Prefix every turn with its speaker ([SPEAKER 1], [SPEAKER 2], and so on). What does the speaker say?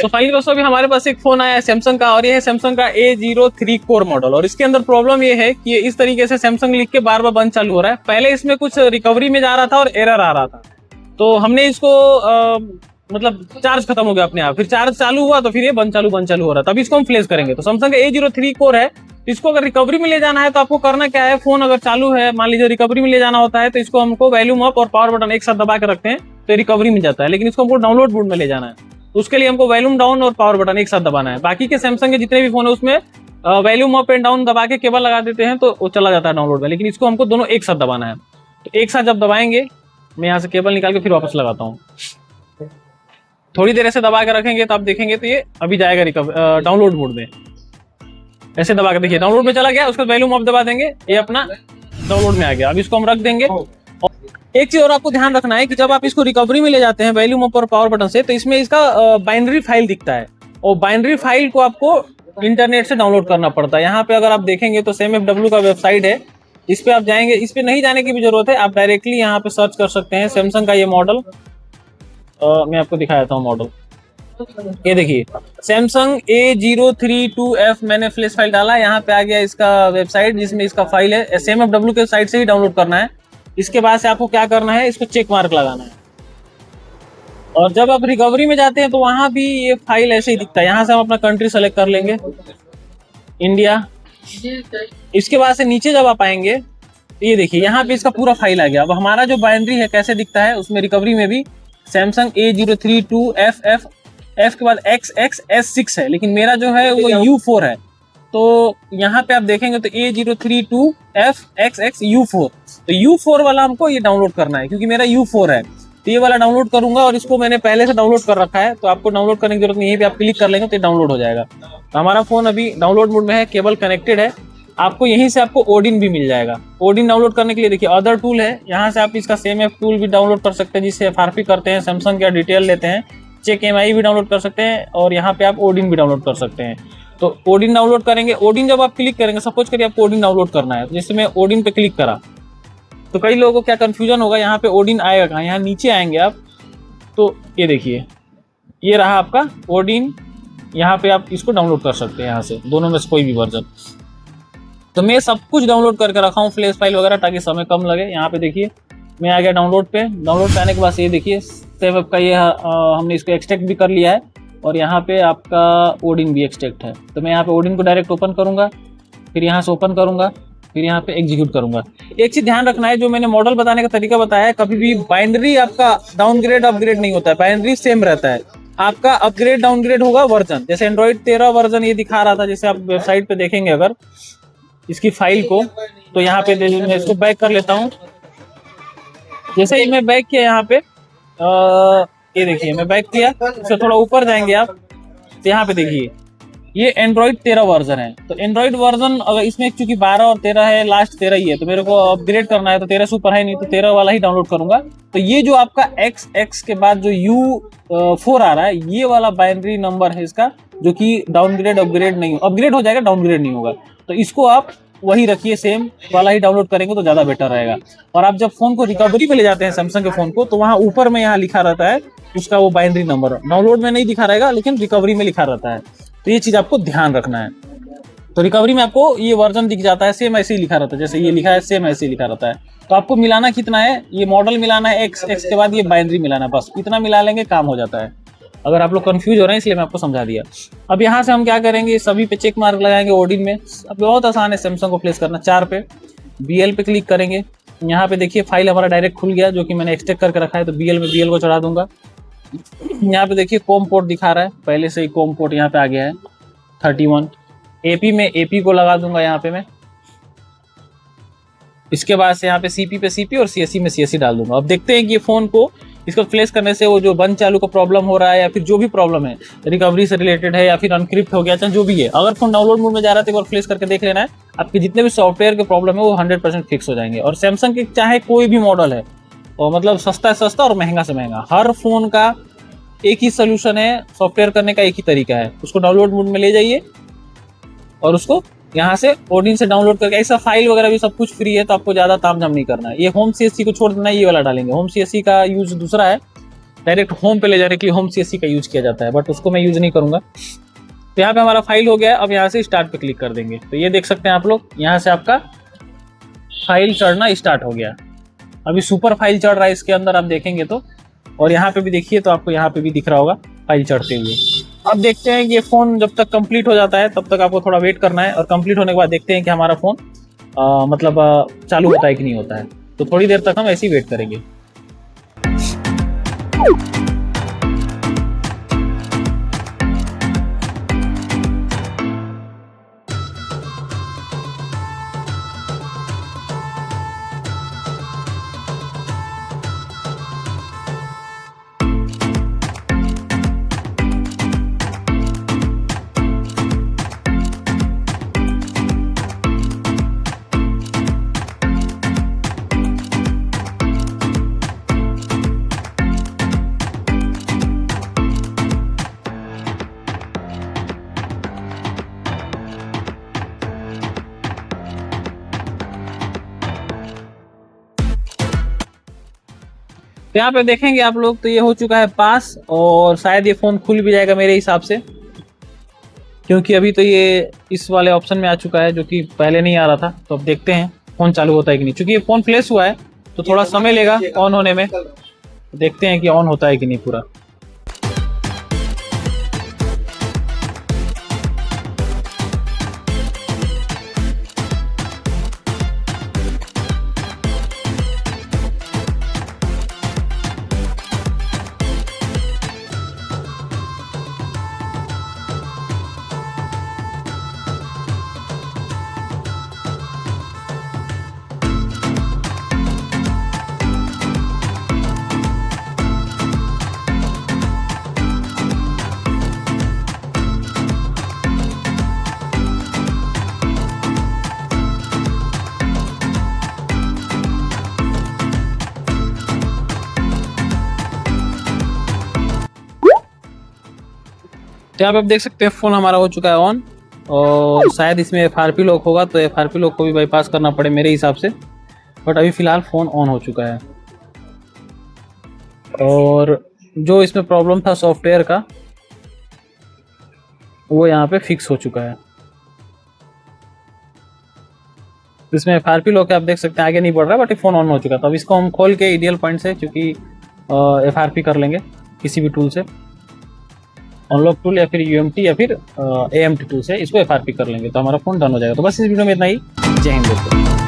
[SPEAKER 1] तो फाइनली दोस्तों अभी हमारे पास एक फोन आया है सैमसंग का, और ये है सैमसंग का A03 कोर मॉडल। और इसके अंदर प्रॉब्लम ये है कि ये इस तरीके से सैमसंग लिख के बार बार बंद चालू हो रहा है। पहले इसमें कुछ रिकवरी में जा रहा था और एरर आ रहा था, तो हमने इसको मतलब चार्ज खत्म हो गया अपने आप, फिर चार्ज चालू हुआ तो फिर ये बंद चालू हो रहा था। तब इसको हम फ्लेश करेंगे। तो सैमसंग का A03 कोर है, इसको अगर रिकवरी में ले जाना है तो आपको करना क्या है, फोन अगर चालू है मान लीजिए रिकवरी में ले जाना होता है तो इसको हमको वॉल्यूम अप और पावर बटन एक साथ दबा के रखते हैं तो रिकवरी में जाता है। लेकिन इसको हमको डाउनलोड मोड में ले जाना है तो उसके लिए हमको वॉल्यूम डाउन और पावर बटन एक साथ दबाना है। बाकी के सैमसंग के जितने भी फोन है उसमें वॉल्यूम अप एंड डाउन दबा के केबल लगा देते हैं तो वो चला जाता है डाउनलोड में, लेकिन इसको हमको दोनों एक साथ दबाना है। तो एक साथ जब दबाएंगे, मैं यहाँ से केबल निकाल के फिर वापस लगाता हूँ, थोड़ी देर ऐसे दबा के रखेंगे तो आप देखेंगे तो ये अभी जाएगा डाउनलोड मोड में। ऐसे दबा के देखिए डाउनलोड में चला गया, उसके बाद वॉल्यूम अप दबा देंगे, ये अपना डाउनलोड में आ गया। अब इसको हम रख देंगे। एक चीज और आपको ध्यान रखना है कि जब आप इसको रिकवरी में ले जाते हैं वॉल्यूम अप और पावर बटन से, तो इसमें इसका बाइनरी फाइल दिखता है और बाइनरी फाइल को आपको इंटरनेट से डाउनलोड करना पड़ता है। यहाँ पे अगर आप देखेंगे तो SameFW का वेबसाइट है, इस पे आप जाएंगे। इस पे नहीं जाने की भी जरूरत है, आप डायरेक्टली यहाँ पे सर्च कर सकते हैं सैमसंग का ये मॉडल। मैं आपको दिखाया था मॉडल, ये देखिए सैमसंग A032F मैंने फ्लैश फाइल डाला, यहाँ पे आ गया इसका वेबसाइट जिसमें इसका फाइल है। SameFW के साइट से ही डाउनलोड करना है। इसके बाद से आपको क्या करना है, इसको चेक मार्क लगाना है। और जब आप रिकवरी में जाते हैं तो वहां भी ये फाइल ऐसे ही दिखता है। यहाँ से हम अपना कंट्री सेलेक्ट कर लेंगे, इंडिया। इसके बाद से नीचे जब आप आएंगे तो ये देखिए यहाँ पे इसका पूरा फाइल आ गया। अब हमारा जो बाइनरी है कैसे दिखता है, उसमें रिकवरी में भी सैमसंग A032F F के बाद XXS6 है, लेकिन मेरा जो है वो U4 है। तो यहाँ पे आप देखेंगे तो A032F XXU4, तो U4 वाला हमको ये डाउनलोड करना है क्योंकि मेरा U4 है। तो ये वाला डाउनलोड करूंगा और इसको मैंने पहले से डाउनलोड कर रखा है, तो आपको डाउनलोड करने की जरूरत नहीं है। यहीं पे आप क्लिक कर लेंगे तो ये डाउनलोड हो जाएगा। तो हमारा फोन अभी डाउनलोड मोड में है, केबल कनेक्टेड है। आपको यहीं से आपको ओडिन भी मिल जाएगा। ओडिन डाउनलोड करने के लिए देखिए अदर टूल है, यहाँ से आप इसका SameF टूल भी डाउनलोड कर सकते हैं जिससे FRP करते हैं, सैमसंग का डिटेल लेते हैं। चेक MI भी डाउनलोड कर सकते हैं और यहाँ पे आप ओडिन भी डाउनलोड कर सकते हैं। तो ओडिन डाउनलोड करेंगे, ओडिन जब आप क्लिक करेंगे, सपोज करिए आपको ओडिन डाउनलोड करना है, जैसे मैं ओडिन पे क्लिक करा तो कई लोगों को क्या कंफ्यूजन होगा, यहाँ पे ओडिन आएगा कहाँ, यहाँ नीचे आएंगे आप तो ये देखिए ये रहा आपका ओडिन। यहाँ पे आप इसको डाउनलोड कर सकते हैं यहाँ से, दोनों में से कोई भी वर्जन। तो मैं सब कुछ डाउनलोड करके रखा हूँ, फ्लैश फाइल वगैरह, ताकि समय कम लगे। यहाँ पे देखिए मैं आ गया डाउनलोड पे। डाउनलोड पे आने के बाद ये देखिए SameF का ये हमने इसको एक्सट्रैक्ट भी कर लिया है और यहाँ पे आपका ओडिन भी एक्सट्रैक्ट है। तो मैं यहाँ पे ओडिन को डायरेक्ट ओपन करूँगा, फिर यहाँ से ओपन करूँगा, फिर यहाँ पे एग्जीक्यूट करूँगा। एक चीज़ ध्यान रखना है, जो मैंने मॉडल बताने का तरीका बताया है, कभी भी बाइनरी आपका डाउनग्रेड अपग्रेड नहीं होता है, बाइनरी सेम रहता है। आपका अपग्रेड डाउनग्रेड होगा वर्जन, जैसे एंड्रॉइड 13 वर्जन ये दिखा रहा था, जैसे आप वेबसाइट पे देखेंगे अगर इसकी फाइल को, तो यहाँ पे मैं इसको बैक कर लेता हूँ। जैसे ही मैं बैक किया यहाँ पे ये देखिए मैं बैक किया, इससे थोड़ा ऊपर जाएंगे आप तो यहाँ पे देखिए ये एंड्रॉइड 13 वर्जन है। तो एंड्रॉइड वर्जन अगर इसमें चूंकि 12 और 13 है, लास्ट 13 ही है, तो मेरे को अपग्रेड करना है तो 13 सुपर है नहीं, तो 13 वाला ही डाउनलोड करूंगा। तो ये जो आपका XX के बाद जो U4 आ रहा है, ये वाला बाइनरी नंबर है इसका, जो कि डाउनग्रेड अपग्रेड नहीं, अपग्रेड हो जाएगा डाउनग्रेड नहीं होगा। तो इसको आप वही रखिए, सेम वाला ही डाउनलोड करेंगे तो ज्यादा बेटर रहेगा। और आप जब फोन को रिकवरी में ले जाते हैं सैमसंग के फोन को, तो वहाँ ऊपर में यहाँ लिखा रहता है उसका वो बाइनरी नंबर, डाउनलोड में नहीं दिखा रहेगा लेकिन रिकवरी में लिखा रहता है। तो ये चीज आपको ध्यान रखना है। तो रिकवरी में आपको ये वर्जन दिख जाता है, सेम ऐसे ही लिखा रहता है, जैसे ये लिखा है सेम ऐसे ही लिखा रहता है। तो आपको मिलाना कितना है, ये मॉडल मिलाना है XX के बाद ये बाइनरी मिलाना है, बस इतना मिला लेंगे काम हो जाता है। अगर आप लोग कंफ्यूज हो रहे हैं इसलिए मैं आपको समझा दिया। अब यहाँ से हम क्या करेंगे, सभी पे चेक मार्क लगाएंगे ओडिन में। अब बहुत आसान है सैमसंग को प्लेस करना। 4 पे BL पे क्लिक करेंगे, यहाँ पे देखिए फाइल हमारा डायरेक्ट खुल गया जो कि मैंने एक्सट्रैक्ट करके रखा है, तो BL में BL को चढ़ा दूंगा। यहाँ पे देखिए कॉम पोर्ट दिखा रहा है, पहले से ही कॉम पोर्ट यहाँ पे आ गया है 31। AP में AP को लगा दूंगा यहाँ पे मैं। इसके बाद से यहाँ पे CP पे CP और CSE में CSE डाल दूंगा। अब देखते हैं कि ये फोन को इसको फ्लैश करने से वो जो बंद चालू का प्रॉब्लम हो रहा है या फिर जो भी प्रॉब्लम है रिकवरी से रिलेटेड है या फिर अनक्रिप्ट हो गया, चाहे जो भी है, अगर फोन डाउनलोड मोड में जा रहा है तो एक बार फ्लैश करके देख लेना है। आपके जितने भी सॉफ्टवेयर के प्रॉब्लम है वो 100% फिक्स हो जाएंगे। और सैमसंग के चाहे कोई भी मॉडल है, और मतलब सस्ता से सस्ता और महंगा से महंगा, हर फोन का एक ही सोल्यूशन है, सॉफ्टवेयर करने का एक ही तरीका है। उसको डाउनलोड मोड में ले जाइए और उसको यहाँ से ओडिन से डाउनलोड करके, ऐसा फाइल वगैरह भी सब कुछ फ्री है, तो आपको ज्यादा तामझाम नहीं करना है। ये होम CSC को छोड़ देना, ये वाला डालेंगे। होम CSC का यूज दूसरा है, डायरेक्ट होम पे ले जाने के लिए होम CSC का यूज किया जाता है, बट उसको मैं यूज नहीं करूंगा। तो यहाँ पे हमारा फाइल हो गया है। अब यहाँ से स्टार्ट पे क्लिक कर देंगे तो ये देख सकते हैं आप लोग, यहाँ से आपका फाइल चढ़ना स्टार्ट हो गया। अभी सुपर फाइल चढ़ रहा है इसके अंदर, आप देखेंगे तो, और यहाँ पे भी देखिए तो आपको यहाँ पे भी दिख रहा होगा फाइल चढ़ते हुए। अब देखते हैं कि ये फोन जब तक कंप्लीट हो जाता है तब तक आपको थोड़ा वेट करना है, और कंप्लीट होने के बाद देखते हैं कि हमारा फोन चालू होता है कि नहीं होता है। तो थोड़ी देर तक हम ऐसे ही वेट करेंगे। तो यहाँ पे देखेंगे आप लोग तो ये हो चुका है पास, और शायद ये फोन खुल भी जाएगा मेरे हिसाब से, क्योंकि अभी तो ये इस वाले ऑप्शन में आ चुका है जो कि पहले नहीं आ रहा था। तो अब देखते हैं फोन चालू होता है कि नहीं, क्योंकि ये फोन फ्लैश हुआ है तो थोड़ा समय लेगा ऑन होने में। देखते हैं कि ऑन होता है कि नहीं पूरा। तो यहाँ पे आप देख सकते हैं फोन हमारा हो चुका है ऑन, और शायद इसमें FRP लॉक होगा तो FRP लॉक को भी बाईपास करना पड़े मेरे हिसाब से, बट अभी फिलहाल फ़ोन ऑन हो चुका है। और जो इसमें प्रॉब्लम था सॉफ्टवेयर का वो यहाँ पे फिक्स हो चुका है। इसमें FRP लॉक आप देख सकते हैं आगे नहीं बढ़ रहा, बट फ़ोन ऑन हो चुका था। अब इसको हम खोल के ideal पॉइंट से, क्योंकि FRP कर लेंगे किसी भी टूल से, अनलॉक टूल या फिर UMT या फिर AMT टूल से इसको FRP कर लेंगे तो हमारा फ़ोन डन हो जाएगा। तो बस इस वीडियो में इतना ही। जय हिंद दोस्तों।